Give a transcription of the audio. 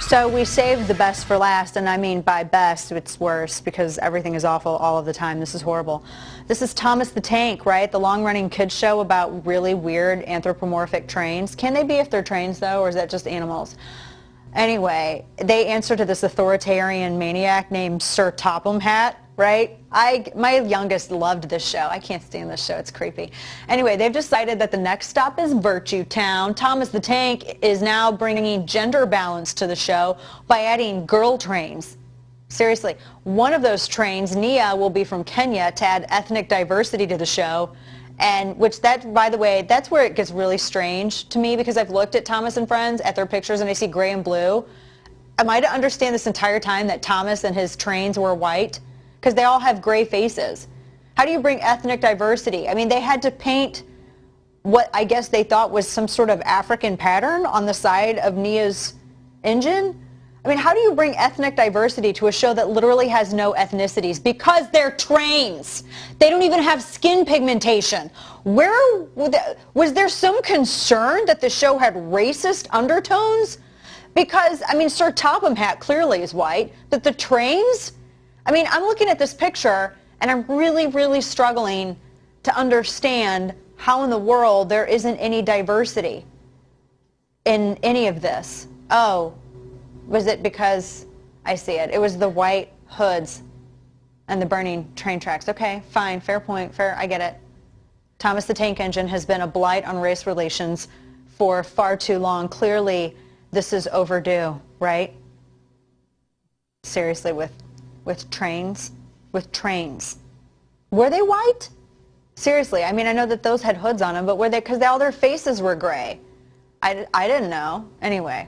So we saved the best for last, and I mean by best, it's worse because everything is awful all of the time. This is horrible. This is Thomas the Tank, right? The long-running kids show about really weird anthropomorphic trains. Can they be if they're trains, though, or is that just animals? Anyway, they answer to this authoritarian maniac named Sir Topham Hatt, right? My youngest loved this show. I can't stand this show. It's creepy. Anyway, they've decided that the next stop is Virtue Town. Thomas the Tank is now bringing gender balance to the show by adding girl trains. Seriously, one of those trains, Nia, will be from Kenya to add ethnic diversity to the show. And by the way, that's where it gets really strange to me, because I've looked at Thomas and Friends at their pictures and I see gray and blue. Am I to understand this entire time that Thomas and his trains were white? Because they all have gray faces. How do you bring ethnic diversity? I mean, they had to paint what I guess they thought was some sort of African pattern on the side of Nia's engine. I mean, how do you bring ethnic diversity to a show that literally has no ethnicities? Because they're trains. They don't even have skin pigmentation. Was there some concern that the show had racist undertones? Because, I mean, Sir Topham Hatt clearly is white, but the trains? I mean, I'm looking at this picture, and I'm really, really struggling to understand how in the world there isn't any diversity in any of this. Oh. Was it because, I see it, it was the white hoods and the burning train tracks. Okay, fine, fair point, fair, I get it. Thomas the Tank Engine has been a blight on race relations for far too long. Clearly, this is overdue, right? Seriously, with trains? With trains. Were they white? Seriously, I mean, I know that those had hoods on them, but were they, because all their faces were gray. I didn't know. Anyway.